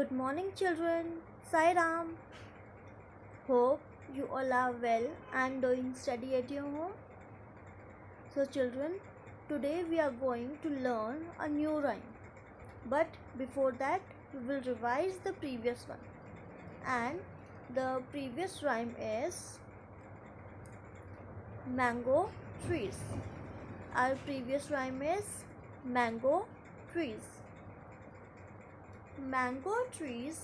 Good morning, children. Sai Ram. Hope you all are well and doing study at your home. So, children, today we are going to learn a new rhyme. But before that, we will revise the previous one. And the previous rhyme is mango trees. Our previous rhyme is mango trees. Mango trees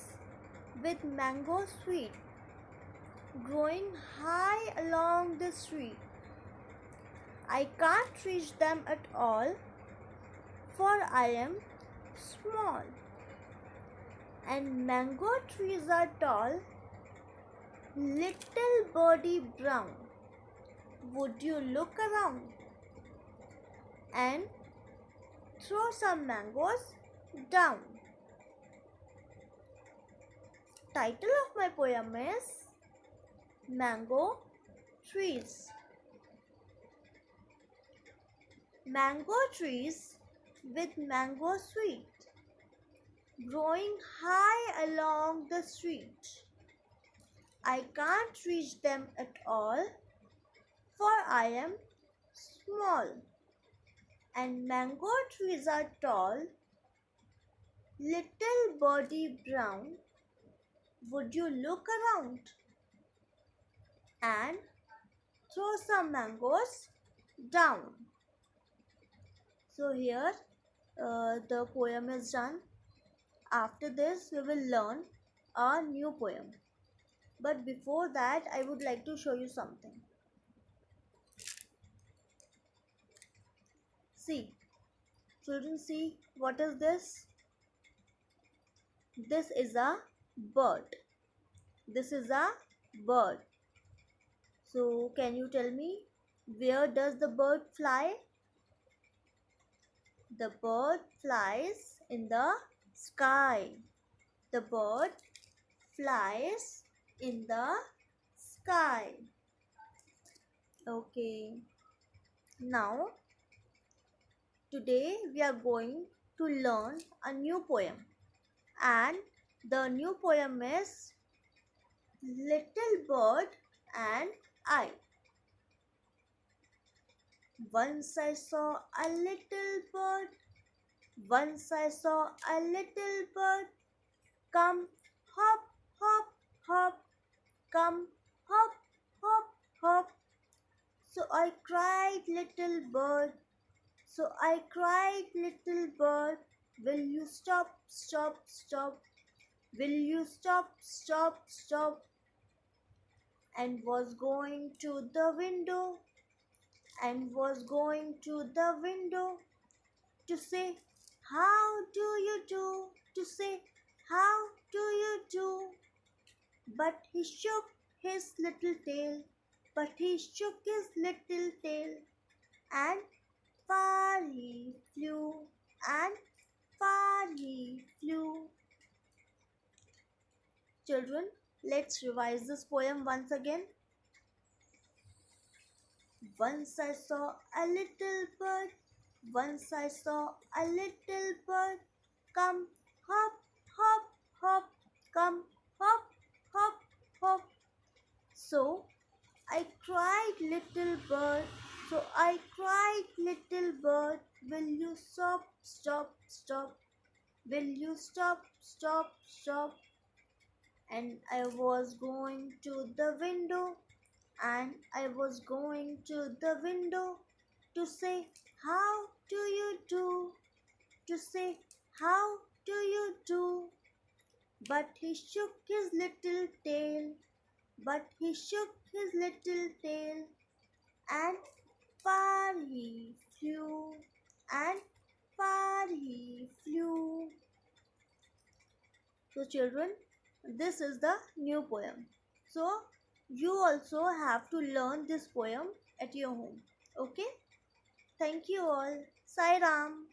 with mango sweet growing high along the street. I can't reach them at all, for I am small. And mango trees are tall, little birdie brown. Would you look around and throw some mangoes down? Title of my poem is Mango Trees. Mango trees with mango sweet growing high along the street. I can't reach them at all, for I am small. And mango trees are tall, little birdie brown. Would you look around and throw some mangoes down? So here the poem is done. After this we will learn a new poem. But before that I would like to show you something. See, children, see what is this? This is a bird. This is a bird. So can you tell me, where does the bird fly? The bird flies in the sky. The bird flies in the sky. Okay. Now, today we are going to learn a new poem. And the new poem is Little Bird and I. Once I saw a little bird. Once I saw a little bird. Come, hop, hop, hop. Come, hop, hop, hop. So I cried, little bird. So I cried, little bird. Will you stop, stop, stop? Will you stop, stop, stop? And was going to the window. And was going to the window to say, how do you do? To say, how do you do? But he shook his little tail. But he shook his little tail. And far he flew. And far he flew. Children, let's revise this poem once again. Once I saw a little bird. Once I saw a little bird. Come, hop, hop, hop. Come, hop, hop, hop. So I cried, little bird. So I cried, little bird. Will you stop, stop, stop? Will you stop, stop, stop? And I was going to the window. And I was going to the window to say, how do you do? To say, how do you do? But he shook his little tail. But he shook his little tail. And far he flew. And far he flew. So children, this is the new poem. So you also have to learn this poem at your home. Okay? Thank you all. Sai Ram.